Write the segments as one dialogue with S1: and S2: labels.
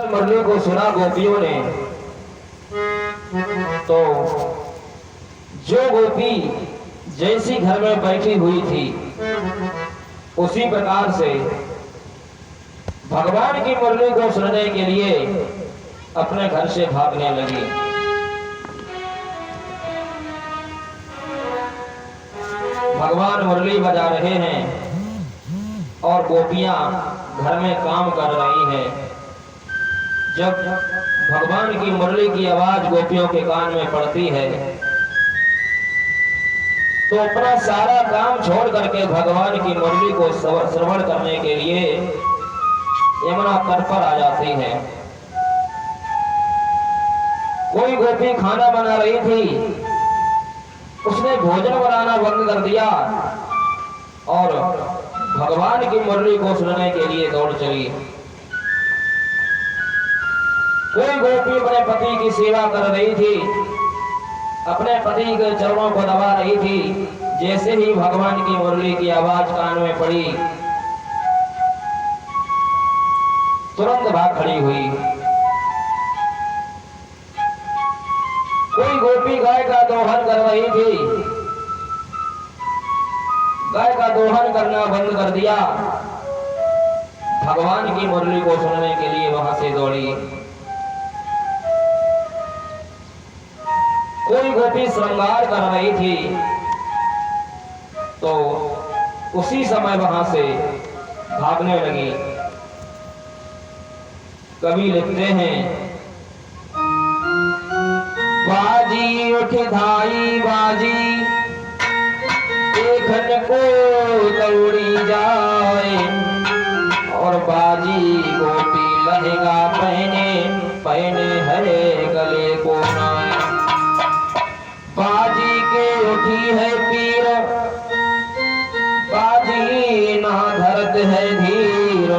S1: जब मुरली को सुना गोपियों ने, तो जो गोपी जैसी घर में बैठी हुई थी उसी प्रकार से भगवान की मुरली को सुनने के लिए अपने घर से भागने लगी। भगवान मुरली बजा रहे हैं और गोपियां घर में काम कर रही हैं। जब भगवान की मुरली की आवाज गोपियों के कान में पड़ती है तो अपना सारा काम छोड़ करके भगवान की मुरली को श्रवण करने के लिए यमुना तट पर आ जाती है। कोई गोपी खाना बना रही थी, उसने भोजन बनाना बंद कर दिया और भगवान की मुरली को सुनने के लिए दौड़ चली। कोई गोपी अपने पति की सेवा कर रही थी, अपने पति के चरणों को दबा रही थी। जैसे ही भगवान की मुरली की आवाज कान में पड़ी, तुरंत भाग खड़ी हुई। कोई गोपी गाय का दोहन कर रही थी, गाय का दोहन करना बंद कर दिया, भगवान की मुरली को सुनने के लिए वहां से दौड़ी। कोई गोपी श्रृंगार कर रही थी, तो उसी समय वहां से भागने लगी। कवि लिखते हैं, बाजी उठ धाई बाजी देखन को दौड़ी जाए, और बाजी गोपी लहंगा पहने पहने हरे गले को नाए। बाजी के उठी है पीर, बाजी ना धरत है धीर,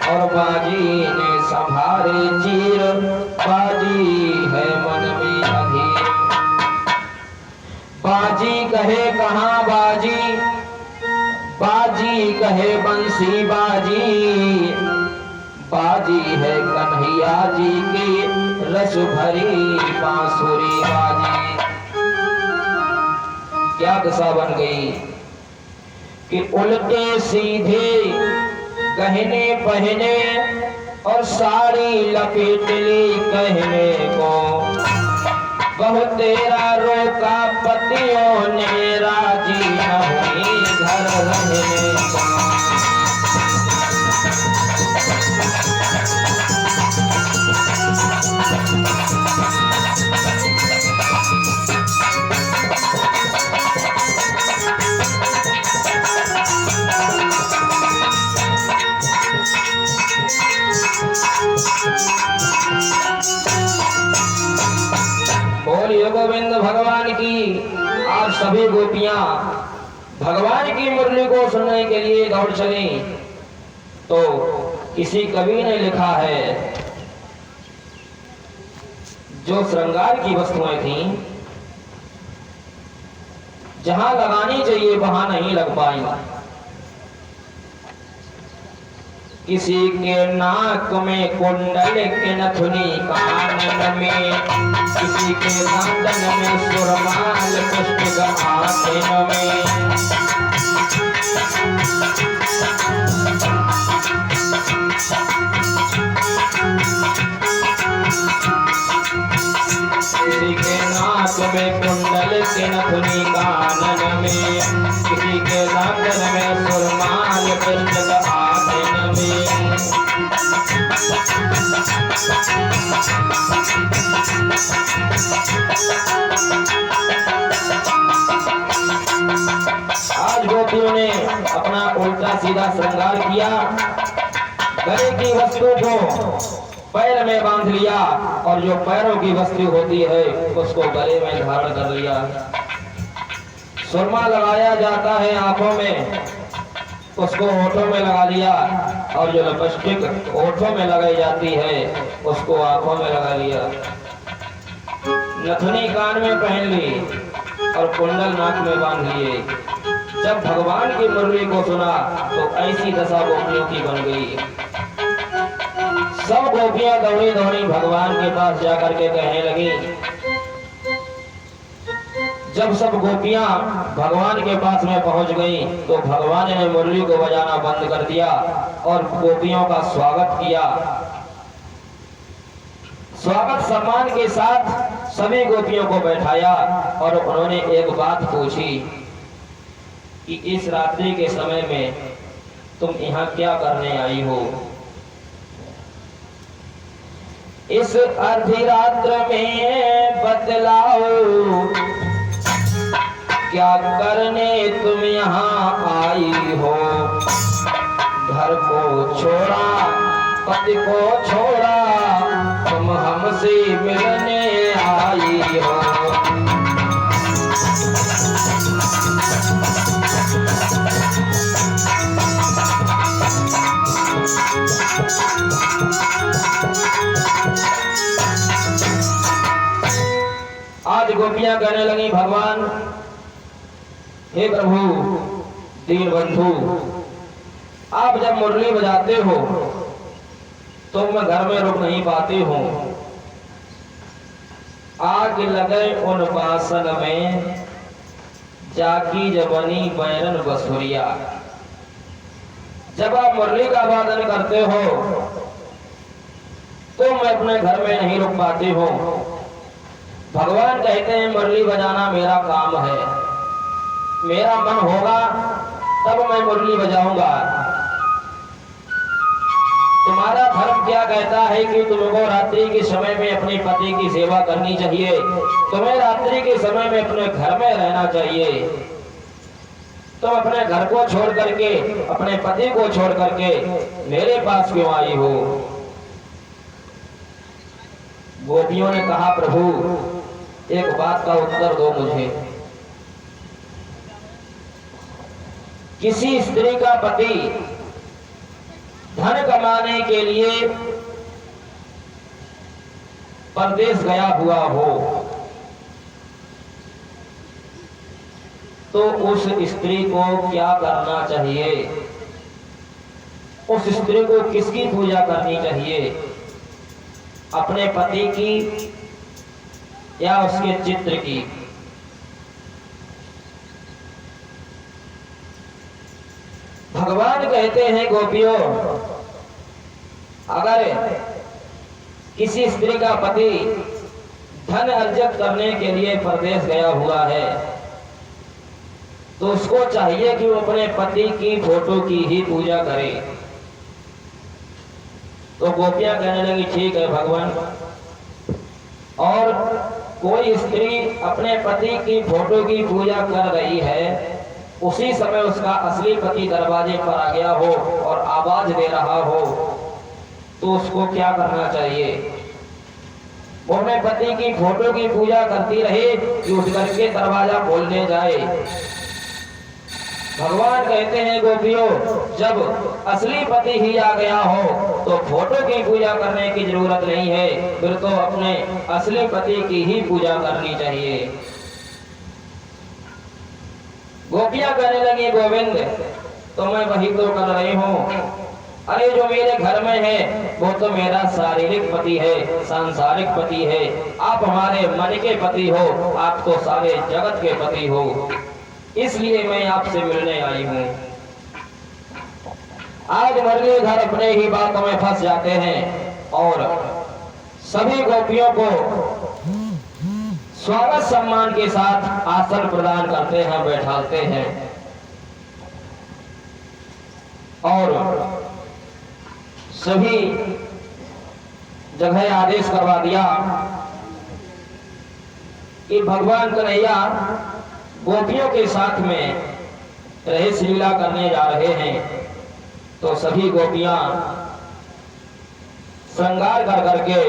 S1: और बाजी ने संभारे चीर, बाजी है मन में अधीर। बाजी कहे कहाँ बाजी, बाजी कहे बंसी बाजी, बाजी है कन्हैया जी की रस भरी बांसुरी बाजी। क्या दशा बन गई कि उल्टे सीधे गहने पहने और साड़ी लपेट ली कहने को, बहु तेरा रोका पतियों ने राजी न हुई घर रहने को। गोविंद भगवान की। आप सभी गोपियां भगवान की मुरली को सुनने के लिए दौड़ चली। तो किसी कवि ने लिखा है, जो श्रृंगार की वस्तुएं थीं जहां लगानी चाहिए वहां नहीं लग पाई। किसी के नाक में कुंडल के नथुनी कानन में, किसी के दांतन में सुरमाल पुष्प हाथन में, किसी के नाक में कुंडल के नथुनी कानन में, किसी के दांतन में सुरमाल पुष्प हाथन में। आज गोपियों ने अपना उल्टा सीधा श्रृंगार किया, गले की वस्तु को पैर में बांध लिया और जो पैरों की वस्तु होती है उसको गले में धारण कर लिया। सुरमा लगाया जाता है आंखों में, उसको होठों में लगा लिया, और जो लिपस्टिक होठों में लगाई जाती है उसको आंखों में लगा लिया। नथुनी कान में पहन ली और कुंडल नाक में बांध लिए। जब भगवान की मुरली को सुना तो ऐसी दशा गोपियों की बन गई। सब गोपियां दौड़ी दौड़ी भगवान के पास जाकर के कहने लगी। जब सब गोपियां भगवान के पास में पहुंच गई तो भगवान ने मुरली को बजाना बंद कर दिया और गोपियों का स्वागत किया। स्वागत सम्मान के साथ सभी गोपियों को बैठाया और उन्होंने एक बात पूछी कि इस रात्रि के समय में तुम यहाँ क्या करने आई हो? इस अर्धी रात्र में बतलाओ क्या करने तुम यहाँ आई हो? घर को छोड़ा, पति को छोड़ा, तुम हमसे मिलने आई हो। आज गोपियां कहने लगी, भगवान, हे प्रभु दीन बंधु, आप जब मुरली बजाते हो तो मैं घर में रुक नहीं पाती हूँ। आग लगे उन बासन में, जाकी जबनी बैरन बसुरिया। जब आप मुरली का वादन करते हो तो मैं अपने घर में नहीं रुक पाती हूँ। भगवान कहते हैं मुरली बजाना मेरा काम है, मेरा मन होगा तब मैं मुरली बजाऊंगा। तुम्हारा धर्म क्या कहता है कि तुमको रात्रि के समय में अपने पति की सेवा करनी चाहिए, तुम्हें रात्रि के समय में अपने घर में रहना चाहिए। तुम अपने घर को छोड़ करके, अपने पति को छोड़ करके मेरे पास क्यों आई हो? गोपियों ने कहा, प्रभु एक बात का उत्तर दो मुझे। किसी स्त्री का पति धन कमाने के लिए परदेश गया हुआ हो तो उस स्त्री को क्या करना चाहिए? उस स्त्री को किसकी पूजा करनी चाहिए? अपने पति की या उसके चित्र की? भगवान कहते हैं, गोपियों, अगर किसी स्त्री का पति धन अर्जित करने के लिए परदेश गया हुआ है तो उसको चाहिए कि वो अपने पति की फोटो की ही पूजा करे। तो गोपियां कहने लगी, ठीक है भगवान। और कोई स्त्री अपने पति की फोटो की पूजा कर रही है, उसी समय उसका असली पति दरवाजे पर आ गया हो और आवाज दे रहा हो तो उसको क्या करना चाहिए? वो अपने पति की फोटो की पूजा करती रहे कि उठ करके दरवाजा खोलने जाए? भगवान कहते हैं, गोपियों, जब असली पति ही आ गया हो तो फोटो की पूजा करने की जरूरत नहीं है, फिर तो अपने असली पति की ही पूजा करनी चाहिए। गोपियां कहने लगी, गोविंद, तो मैं वही तो कर रही हूँ। अरे जो मेरे घर में है वो तो मेरा शारीरिक पति है, सांसारिक पति है। आप हमारे मन के पति हो, आप तो सारे जगत के पति हो, इसलिए मैं आपसे मिलने आई हूँ। आज मुरलीधर अपने ही बातों में फंस जाते हैं और सभी गोपियों को स्वागत सम्मान के साथ आसन प्रदान करते हैं, बैठाते हैं और सभी जगह आदेश करवा दिया कि भगवान कन्हैया गोपियों के साथ में रहीस लीला करने जा रहे हैं। तो सभी गोपियां श्रृंगार कर करके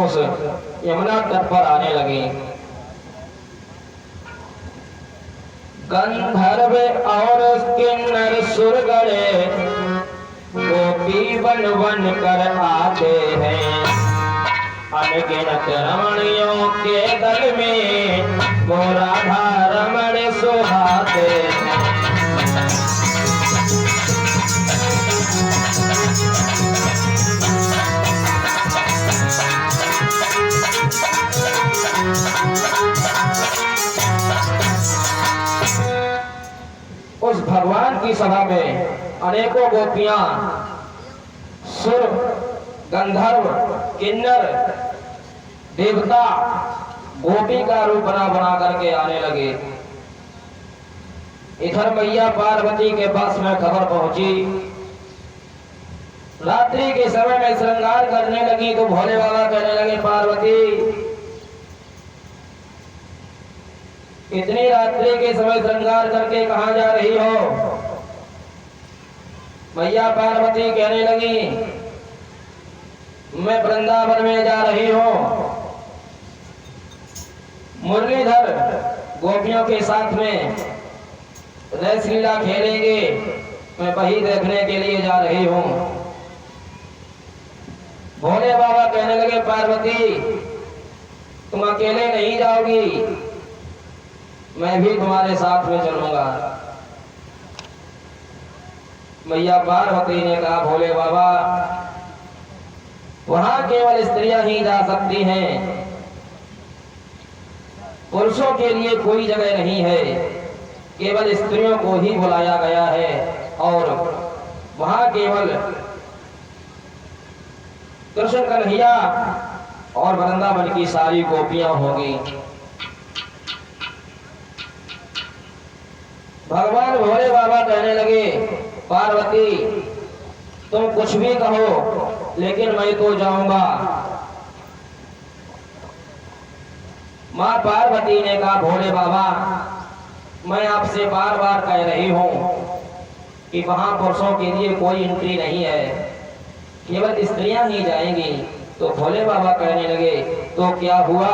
S1: उस यमुना तट पर आने लगी। गंधर्व और किन्नर सुर गड़े गोपी बन बन कर आते हैं। अनगिनत रमणियों के दल में वो राधा रमण सुहाते हैं। सभा में अनेकों गोपियां सुर, गंधर्व, किन्नर, देवता गोपी का रूप बना बना करके आने लगे। इधर मैया पार्वती के पास में खबर पहुंची। रात्रि के समय में श्रृंगार करने लगी तो भोले बाबा कहने लगे, पार्वती इतनी रात्रि के समय श्रृंगार करके कहां जा रही हो? मैया पार्वती कहने लगी, मैं वृंदावन में जा रही हूं, मुरलीधर गोपियों के साथ में रसलीला खेलेंगे, मैं वही देखने के लिए जा रही हूं। भोले बाबा कहने लगे, पार्वती तुम अकेले नहीं जाओगी, मैं भी तुम्हारे साथ में चलूंगा। मैया पार्वती ने कहा, भोले बाबा वहां केवल स्त्रियां ही जा सकती हैं, पुरुषों के लिए कोई जगह नहीं है, केवल स्त्रियों को ही बुलाया गया है और वहां केवल कृष्ण कन्हैया और वृंदावन की सारी गोपियां होंगी। भगवान भोले बाबा कहने लगे, पार्वती तुम कुछ भी कहो लेकिन मैं तो जाऊंगा। मां पार्वती ने कहा, भोले बाबा मैं आपसे बार बार कह रही हूं कि वहां पुरुषों के लिए कोई एंट्री नहीं है, केवल स्त्रियां ही जाएंगी। तो भोले बाबा कहने लगे, तो क्या हुआ,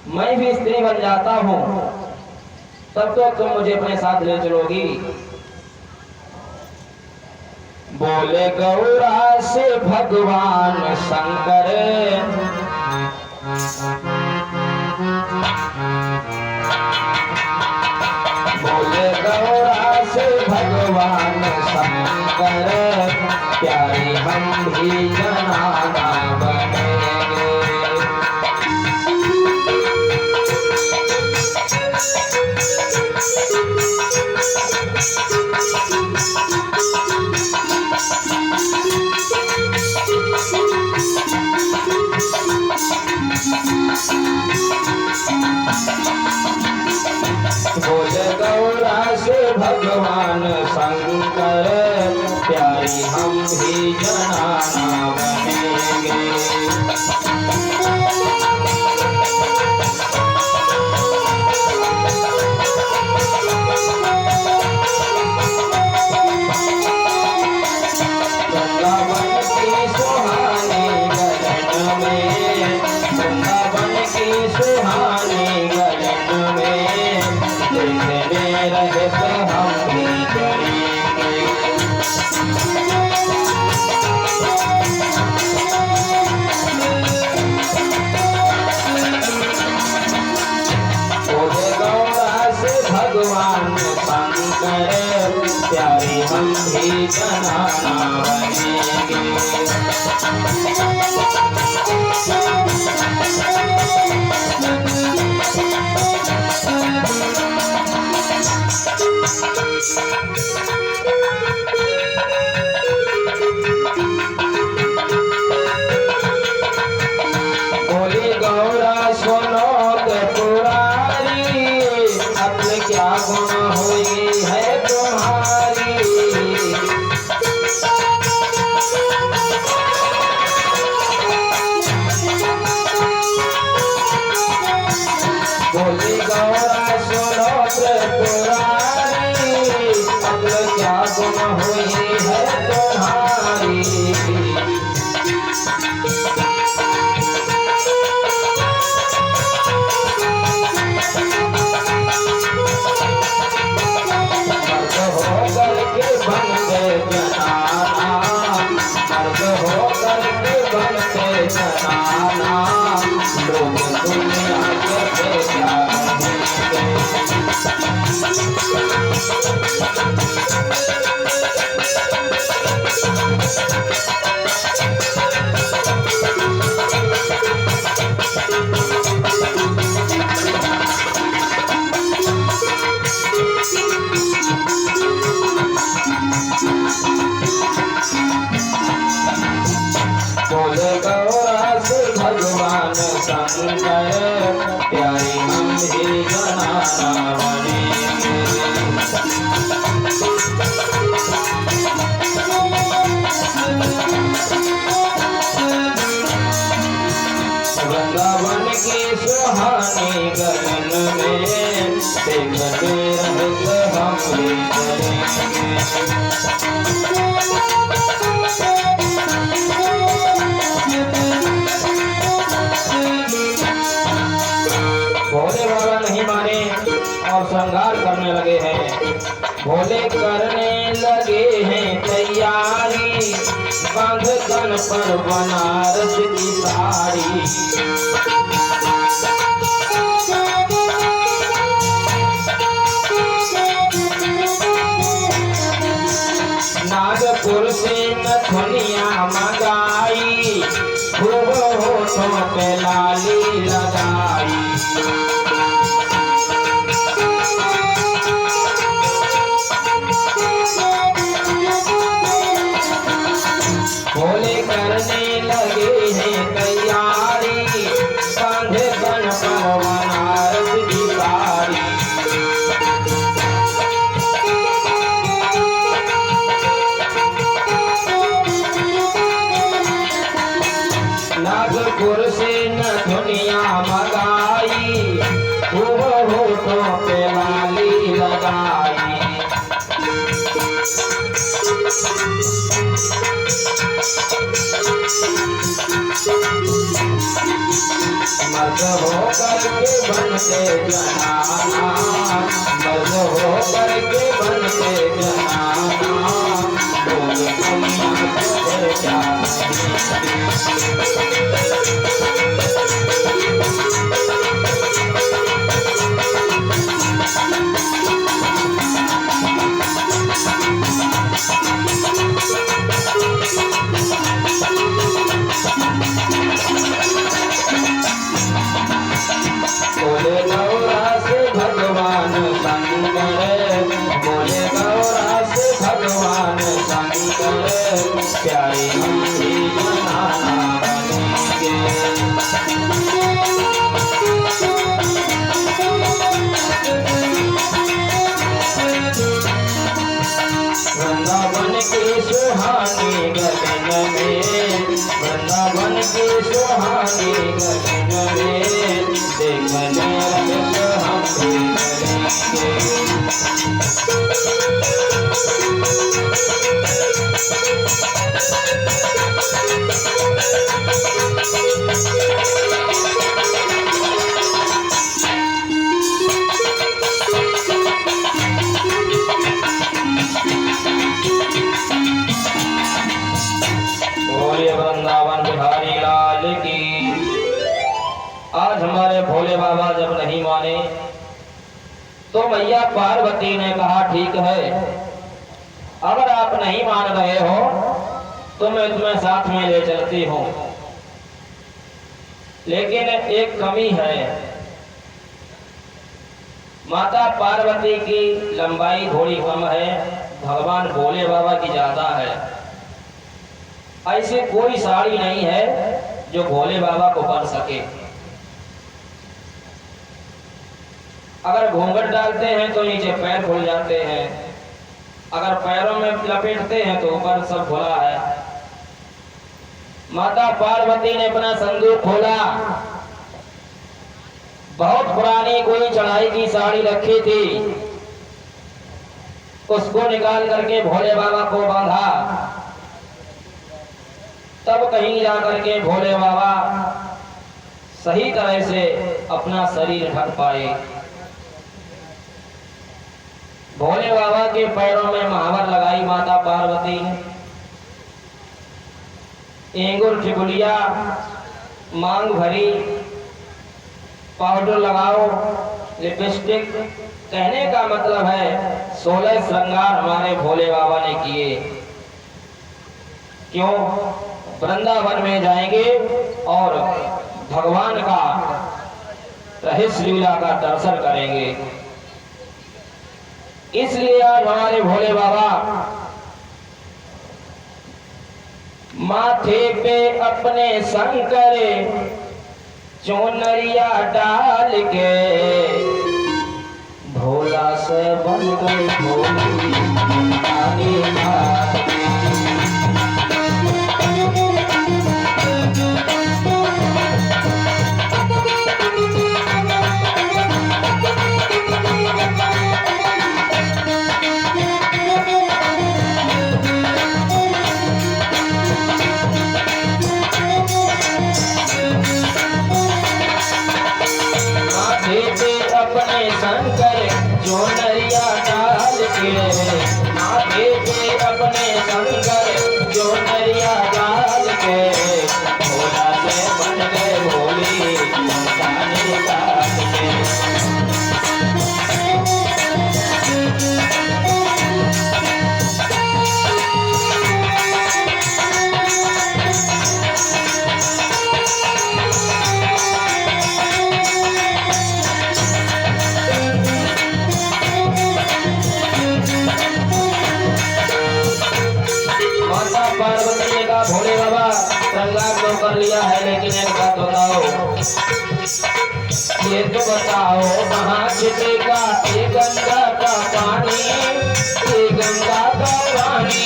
S1: मैं भी स्त्री बन जाता हूं, तब तो तुम मुझे अपने साथ ले चलोगी। बोले गौरा से भगवान शंकर, बोले गौरा से भगवान शंकर, प्यारी हम भी जनाना बनेंगे। बोले गौरा से भगवान शंकर, प्यारी हम भी जनाना बनेंगे। वृंदावन की सुहानी गलन में, वृंदावन की सुहानी गलन में, देखने रहे तो हम भी करेंगे। बोले गौरा से भगवान शंकर, प्यारी हम भी जनाना बनेंगे। बोली गौरा सुनो के पुरारी, अपने क्या गुण हुई है तुम्हारी। बोली गौरा सुनो के पुरारी, अपने क्या गुण हुई है तुम्हारी। मर्द होकर के बनते जनाना, लोग दुनिया के क्या बोले गौरस भगवान शंकर प्यारी हम ही जनाना बनेंगे। वृंदावन की सुहानी गगन में देखते रहते हम भी करेंगे। भोले बाबा नहीं माने और श्रृंगार करने लगे हैं। भोले करने लगे हैं तैयारी, बांध तन पर बनारस की साड़ी। नागपुर से नथुनिया मंगाई, खूब होठों पे लाली लगाई। भोले करने लगे हैं तैयारी, बांधे तन पर बनारस की साड़ी। नागपुर से नथुनिया मंगाई, खूब होठों पे लाली लगाई। मर्द हो करके बनते जनाना, मर्द हो करके बनते जनाना, बोल कन्या से जाने। बोले गौरस भगवान शंकर, बोले गौरस भगवान शंकर प्यारी हम ही जनाना बनेंगे। वृंदावन की सुहानी गगन में, वृंदावन की सुहानी गगन में देखने रहते हम भी करेंगे। बोलिए वृंदावन बिहारी लाल की। आज हमारे भोले बाबा जब नहीं माने तो मैया पार्वती ने कहा ठीक है, अगर आप नहीं मान रहे हो तो मैं तुम्हें साथ में ले चलती हूँ, लेकिन एक कमी है। माता पार्वती की लंबाई थोड़ी कम है, भगवान भोले बाबा की ज्यादा है। ऐसी कोई साड़ी नहीं है जो भोले बाबा को पहन सके। अगर घूंघट डालते हैं तो नीचे पैर खुल जाते हैं, अगर पैरों में लपेटते हैं तो ऊपर सब खुला है। माता पार्वती ने अपना संदूक खोला, बहुत पुरानी कोई चढ़ाई की साड़ी रखी थी, उसको निकाल करके भोले बाबा को बांधा। तब कहीं जाकर के भोले बाबा सही तरह से अपना शरीर ढक पाए। भोले बाबा के पैरों में महावर लगाई माता पार्वती ने, एंगुर टिकुलिया मांग भरी, पाउडर लगाओ, लिपस्टिक। कहने का मतलब है 16 श्रृंगार हमारे भोले बाबा ने किए। क्यों? वृंदावन में जाएंगे और भगवान का रहस्य लीला का दर्शन करेंगे। इसलिए आज हमारे भोले बाबा माथे पे अपने शंकर चोनरिया डाल के भोला से बन गई भोली काली माँ। अपने शंकर चोनरिया डाल के माथे पे अपने शंकर चोनरिया डाल के भोला से बन गए भोली काली डाल के। पार्वती ने कहा भोले बाबा श्रृंगार तो कर लिया है, लेकिन एक बात बताओ, ये तो बताओ कहाँ छिपेगा ये गंगा का पानी, ये गंगा का पानी।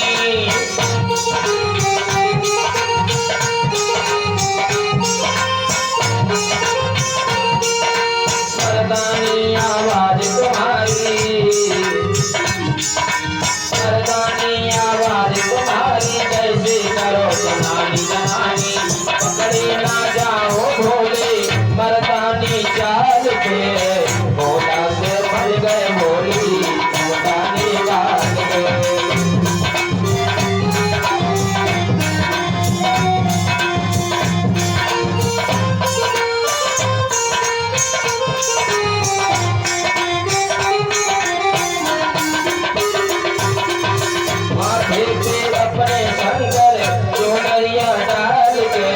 S1: मर्दानी आवाज तुम्हारी, मर्दानी आवाज तुम्हारी कैसे करो जनानी जनानी, पकड़े ना जाओ भोले मर्दानी चाल पे भोला से भर गए भोली मर्दानी चाल पे। माथे पे अपने शंकर चोनरिया डाल के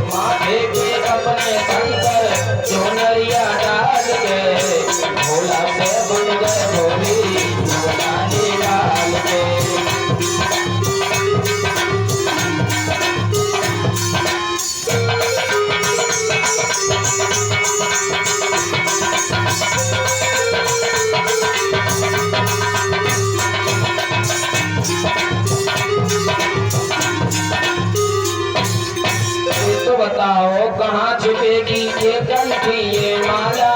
S1: माथे पे अपने शंकर चोनरिया डाल के भोला से बन गए भोली मर्दानी डाल के। तो बताओ कहाँ छुपेगी ये कंठी ये माला,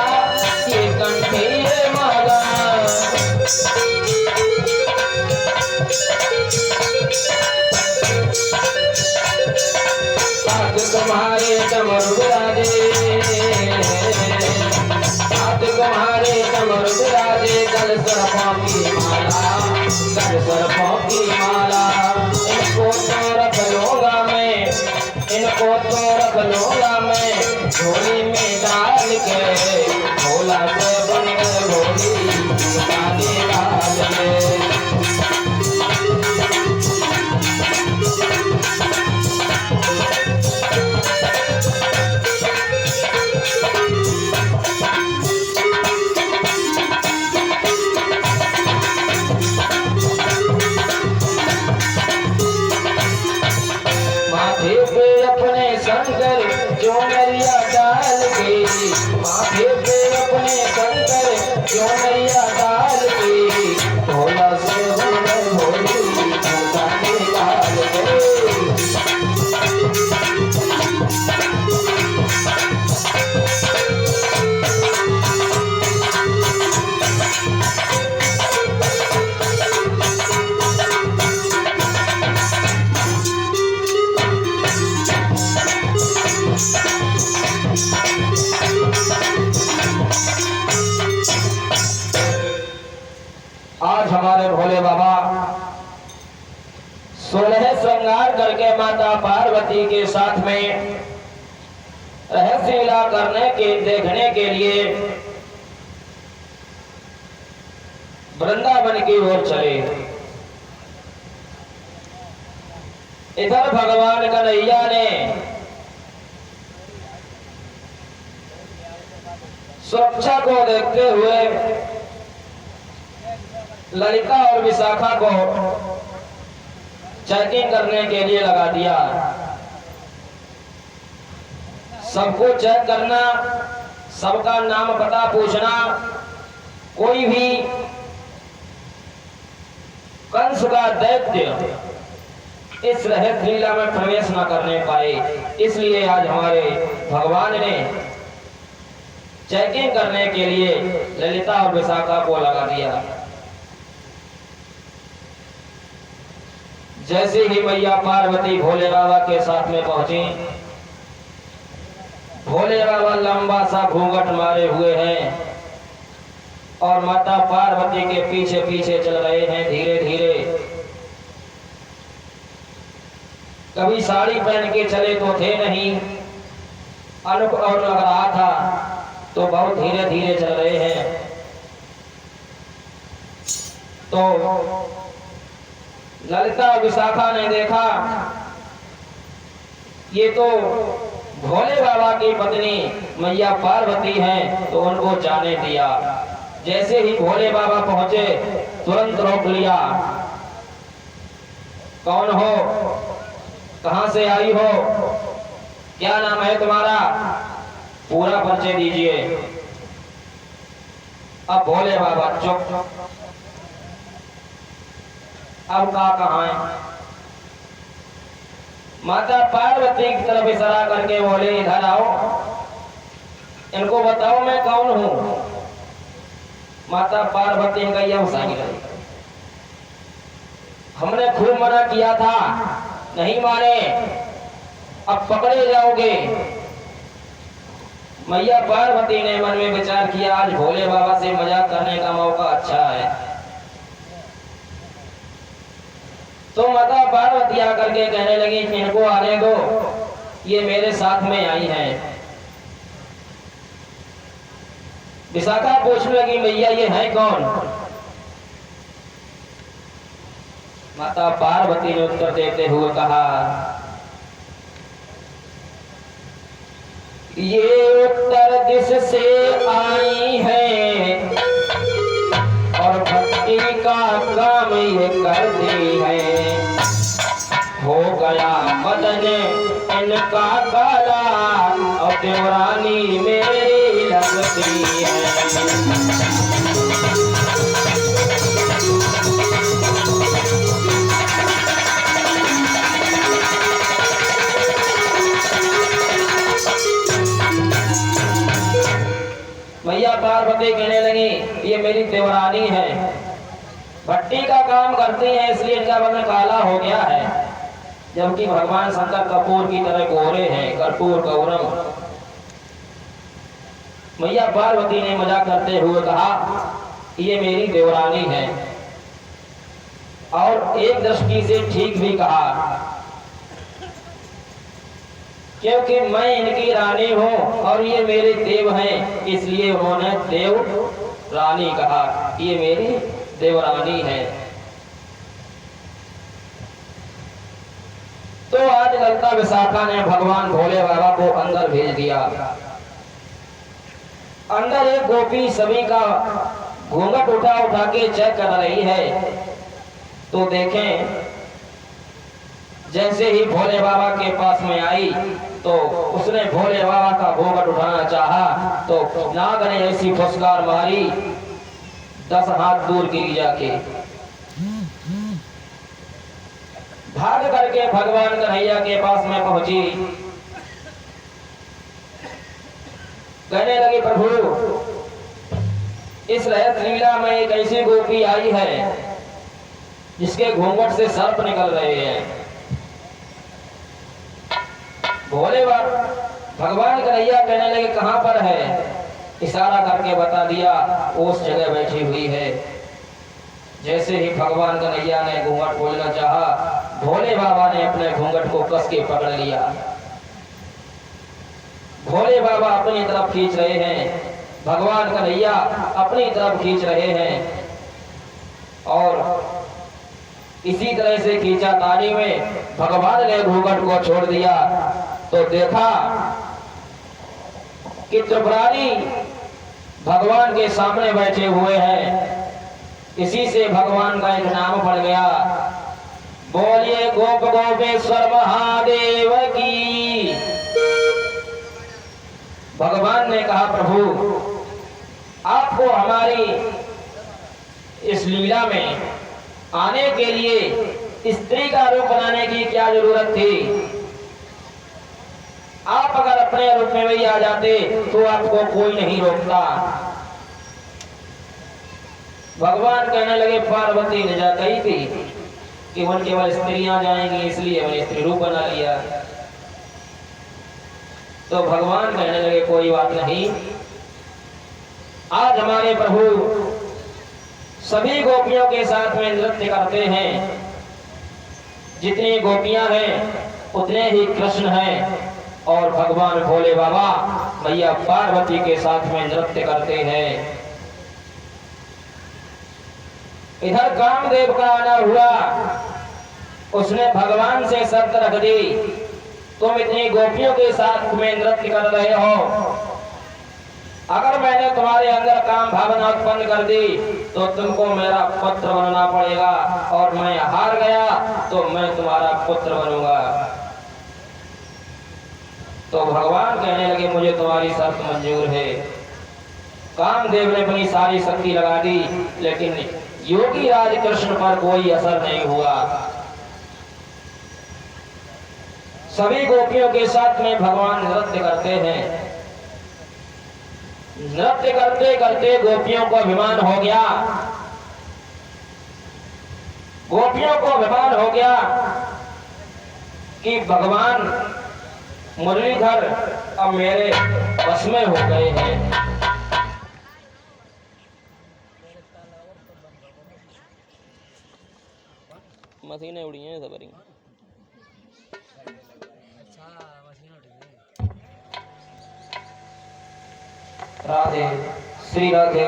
S1: ये कंठी ये माला। हाथ तुम्हारे कमर विराजे, हाथ तुम्हारे कमर विराजे, गल सर्पों की माला, गल सर्पों की माला। इनको तो रख लूंगा मैं, इनको तो रख लूंगा मैं झोली में डाल के भोला से बन गए भोली काली डाल के। माथे पे अपने शंकर चोनरिया डाल के माथे पे अपने शंकर चोनरिया डाल के भोला से बन गए भोली काली डाल के। आज हमारे भोले बाबा 16 श्रृंगार करके माता पार्वती के साथ में रहस्य लीला करने के देखने के लिए वृंदावन की ओर चले। इधर भगवान कन्हैया ने सुरक्षा को देखते हुए ललिता और विशाखा को चेकिंग करने के लिए लगा दिया। सबको चेक करना, सबका नाम पता पूछना, कोई भी कंस का दैत्य इस रहस्य लीला में प्रवेश न करने पाए। इसलिए आज हमारे भगवान ने चेकिंग करने के लिए ललिता और विशाखा को लगा दिया। जैसे ही मैया पार्वती भोले बाबा के साथ में पहुंची, भोले बाबा लंबा सा घूंघट मारे हुए हैं और माता पार्वती के पीछे पीछे चल रहे हैं धीरे धीरे। कभी साड़ी पहन के चले तो थे नहीं, अनूप और लग रहा था, तो बहुत धीरे धीरे चल रहे हैं। तो ललिता विशाखा ने देखा ये तो भोले बाबा की पत्नी मैया पार्वती हैं, तो उनको जाने दिया। जैसे ही भोले बाबा पहुंचे तुरंत रोक लिया। कौन हो, कहां से आई हो, क्या नाम है तुम्हारा, पूरा परिचय दीजिए। अब भोले बाबा चुप। अब कहां है? माता पार्वती की तरफ इशारा करके बोले इधर आओ, इनको बताओ मैं कौन हूं। माता पार्वती ने कहा हमने खूब मना किया था, नहीं माने, अब पकड़े जाओगे। मैया पार्वती ने मन में विचार किया आज भोले बाबा से मजाक करने का मौका अच्छा है। तो माता पार्वती आकर के कहने लगी कि इनको आने दो, ये मेरे साथ में आई हैं। विशाखा पूछने लगी मैया ये है कौन? माता पार्वती ने उत्तर देते हुए कहा ये उत्तर दिश से आई है और भक्ति का काम ये करती है। हो गया बदन इनका काला और देवरानी मेरी लगती है। मैया पार्वती कहने लगी ये मेरी देवरानी है, भट्टी का काम करती है इसलिए इनका बदन काला हो गया है, जबकि भगवान शंकर कपूर की तरह गोरे हैं, कर्पूर गौरम। मैया पार्वती ने मजाक करते हुए कहा ये मेरी देवरानी है, और एक दृष्टि से ठीक भी कहा, क्योंकि मैं इनकी रानी हूं और ये मेरे देव हैं, इसलिए उन्होंने देव रानी कहा, ये मेरी देवरानी है। तो आज ललिता विशाखा ने भगवान भोले बाबा को अंदर भेज दिया। अंदर एक गोपी सभी का घूंघट उठा उठा के चेक कर रही है। तो देखें जैसे ही भोले बाबा के पास में आई तो उसने भोले बाबा का घूंघट उठाना चाहा तो नाग ने ऐसी फुसकार मारी 10 हाथ दूर गिरी जाके। भाग करके भगवान कन्हैया के पास में पहुंची, कहने लगी प्रभु इस रहस्य लीला में एक ऐसी गोपी आई है जिसके घूंघट से सर्प निकल रहे हैं। भोले बाबा भगवान कन्हैया कहने लगे कहां पर है? इशारा करके बता दिया उस जगह बैठी हुई है। जैसे ही भगवान कन्हैया ने घूंघट खोलना चाहा, भोले बाबा ने अपने घूंघट को कस के पकड़ लिया। भोले बाबा अपनी तरफ खींच रहे हैं, भगवान कन्हैया अपनी तरफ खींच रहे हैं, और इसी तरह से खींचातानी में भगवान ने घूंघट को छोड़ दिया तो देखा कि त्रिपुरारी भगवान के सामने बैठे हुए हैं। इसी से भगवान का एक नाम पड़ गया बोलिए गोप गोपेश्वर महादेव की। भगवान ने कहा प्रभु आपको हमारी इस लीला में आने के लिए स्त्री का रूप बनाने की क्या जरूरत थी? आप अगर अपने रूप में भी आ जाते तो आपको कोई नहीं रोकता। भगवान कहने लगे पार्वती ने जा कही थी कि वन केवल स्त्रियां जाएंगी, इसलिए मैंने स्त्री रूप बना लिया। तो भगवान कहने लगे कोई बात नहीं, आज हमारे प्रभु सभी गोपियों के साथ में नृत्य करते हैं। जितनी गोपियां हैं उतने ही कृष्ण हैं और भगवान भोले बाबा मैया पार्वती के साथ में नृत्य करते हैं। इधर कामदेव का आना हुआ, उसने भगवान से शर्त रख दी, तुम इतनी गोपियों के साथ में नृत्य कर रहे हो, अगर मैंने तुम्हारे अंदर काम भावना उत्पन्न कर दी तो तुमको मेरा पुत्र बनना पड़ेगा, और मैं हार गया तो मैं तुम्हारा पुत्र बनूंगा। तो भगवान कहने लगे मुझे तुम्हारी शर्त मंजूर है। कामदेव ने अपनी सारी शक्ति लगा दी, लेकिन योगी राज कृष्ण पर कोई असर नहीं हुआ। सभी गोपियों के साथ में भगवान नृत्य करते हैं। नृत्य करते करते गोपियों को अभिमान हो गया। गोपियों को अभिमान हो गया कि भगवान मुरलीधर अब मेरे वश में हो गए हैं। मशीनें उड़ी हैं सबरी। राधे श्री राधे।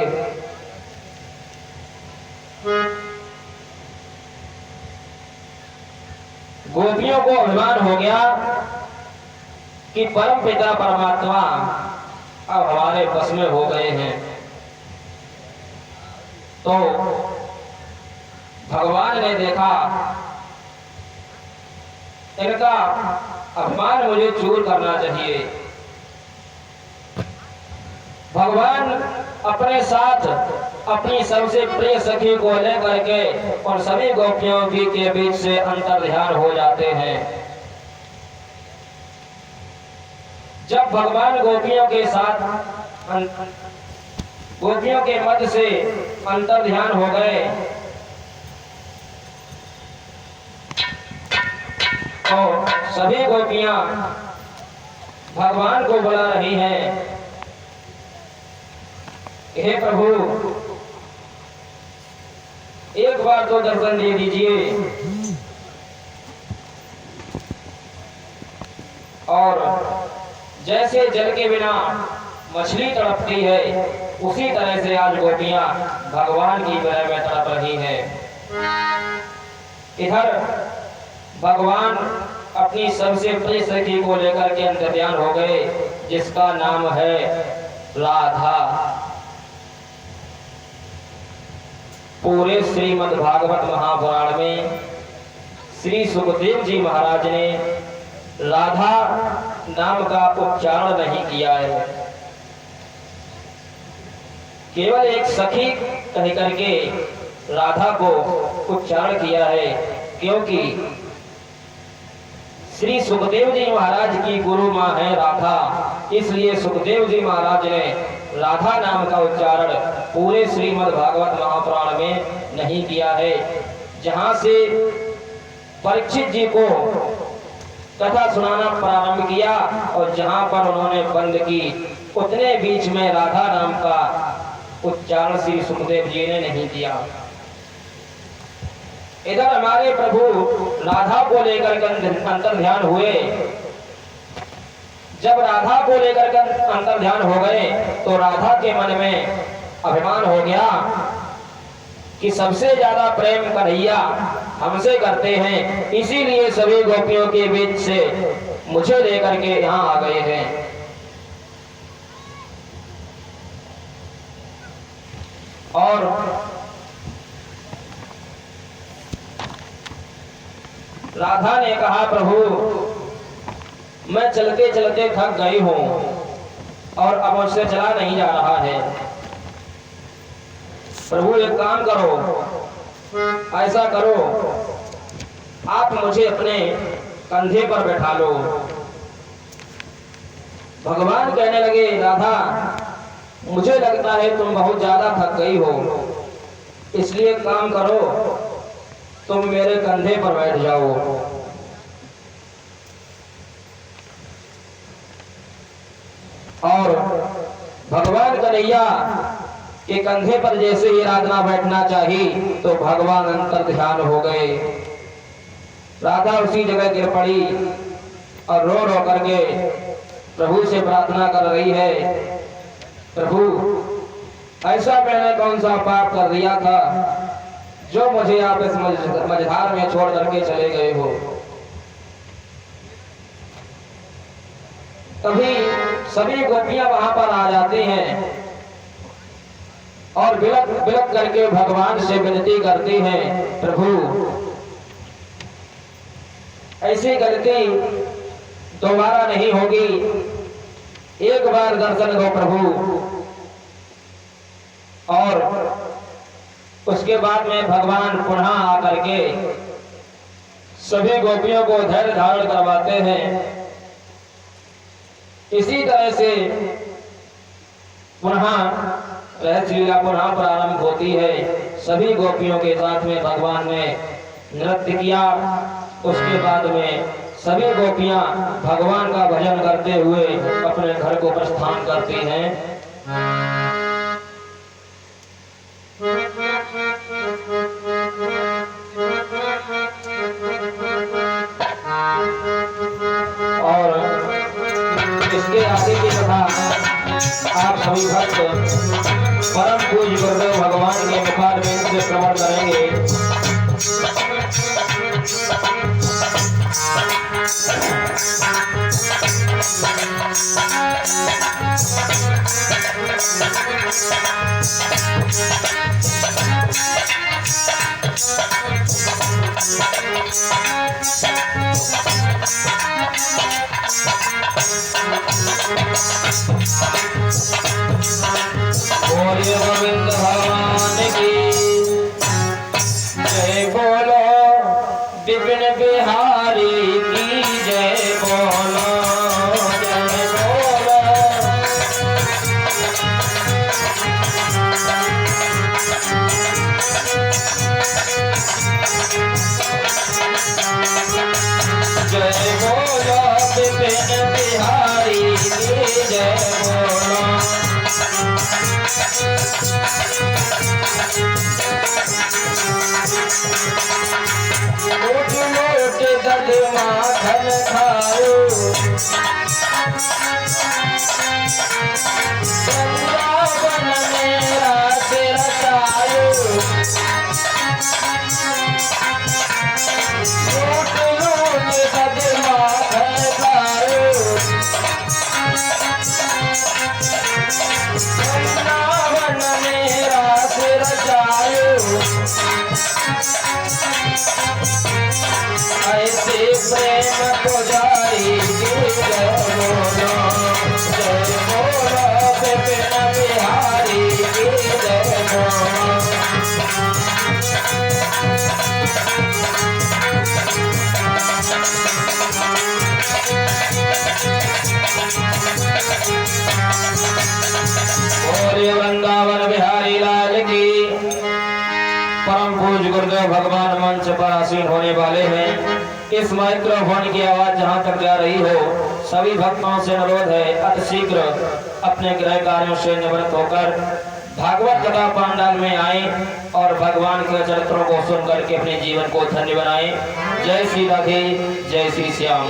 S1: गोपियों को अभिमान हो गया कि परम पिता परमात्मा अब हमारे बस में हो गए हैं। तो भगवान ने देखा इनका अभिमान मुझे चूर करना चाहिए। भगवान अपने साथ अपनी सबसे प्रिय सखी को लेकर के और सभी गोपियों के बीच से अंतर्ध्यान हो जाते हैं। जब भगवान गोपियों के साथ गोपियों के मध्य से अंतर्ध्यान हो गए तो सभी गोपियां भगवान को बुला रही हैं, हे प्रभु एक बार तो दर्शन दे दीजिए। और जैसे जल के बिना मछली तड़पती है, उसी तरह से आज गोपियां भगवान की विरह में तड़प रही हैं। इधर भगवान अपनी सबसे प्रिय सखी को लेकर के अंतर्ध्यान हो गए, जिसका नाम है राधा। पूरे श्रीमद् भागवत महापुराण में श्री सुखदेव जी महाराज ने राधा नाम का उच्चारण नहीं किया है, केवल एक सखी कह करके राधा को उच्चारण किया है। क्योंकि श्री सुखदेव जी महाराज की गुरु मां है राधा, इसलिए सुखदेव जी महाराज ने राधा नाम का उच्चारण पूरे श्रीमद् भागवत महापुराण में नहीं किया है। जहां से परीक्षित जी को कथा सुनाना प्रारंभ किया और जहां पर उन्होंने बंद की, उतने बीच में राधा नाम का उच्चारण श्री सुखदेव जी ने नहीं किया। इधर हमारे प्रभु राधा को लेकर के अंतर्ध्यान हुए। जब राधा को लेकर के अंतर्ध्यान हो गए तो राधा के मन में अभिमान हो गया कि सबसे ज्यादा प्रेम कन्हैया हमसे करते हैं, इसीलिए सभी गोपियों के बीच से मुझे लेकर के यहाँ आ गए हैं। और राधा ने कहा, प्रभु मैं चलते चलते थक गई हूं और अब मुझसे चला नहीं जा रहा है। प्रभु एक काम करो, ऐसा करो आप मुझे अपने कंधे पर बैठा लो। भगवान कहने लगे, राधा मुझे लगता है तुम बहुत ज्यादा थक गई हो, इसलिए काम करो तुम मेरे कंधे पर बैठ जाओ। और भगवान कन्हैया के कंधे पर जैसे ही राधा बैठना चाहिए तो भगवान अंतर ध्यान हो गए। राधा उसी जगह गिर पड़ी और रो रो करके प्रभु से प्रार्थना कर रही है, प्रभु ऐसा मैंने कौन सा पाप कर दिया था जो मुझे आप इस मझधार में छोड़ करके चले गए हो। तभी सभी गोपियां वहां पर आ जाती हैं और बिलक बिलक करके भगवान से विनती करती हैं, प्रभु ऐसी गलती दोबारा नहीं होगी, एक बार दर्शन दो प्रभु। और उसके बाद में भगवान पुनः आकर के सभी गोपियों को धैर्य धारण करवाते हैं। इसी तरह से पुनः रस लीला पुनः प्रारंभ होती है। सभी गोपियों के साथ में भगवान ने नृत्य किया। उसके बाद में सभी गोपियां भगवान का भजन करते हुए अपने घर को प्रस्थान करती हैं। और इसके आगे की कथा आप सभी भक्त परम पूज्य गुरुदेव भगवान के मुखारविंद से श्रवण करेंगे। बोलिए गोविंद भगवान की जय, बोलो विपिन बिहारी की जय, बोलो जय बोलो। जय बोलो विपिन बिहारी की जय बोलो। मोट मोट दर्द माखन खाओ, वृंदावन मेरा सिर रचायो। मोट मोट दर्द माखन खाओ, वृंदावन मेरा सिर रचायो। ऐसे प्रेम पुजारी की जय बोलो, जय बोलो विपिन बिहारी की जय बोलो। बोलिए वृंदावन बिहारी लाल की। परम पूज्य गुरुदेव भगवान मंच पर आसीन होने वाले हैं। इस माइक्रोफोन की आवाज जहां तक जा रही हो, सभी भक्तों से अनुरोध है अतिशीघ्र अपने गृह कार्यों से निवृत्त होकर भागवत कथा पंडाल में आए और भगवान के चरित्रों को सुन करके अपने जीवन को धन्य बनाएं। जय श्री राधे, जय श्री श्याम।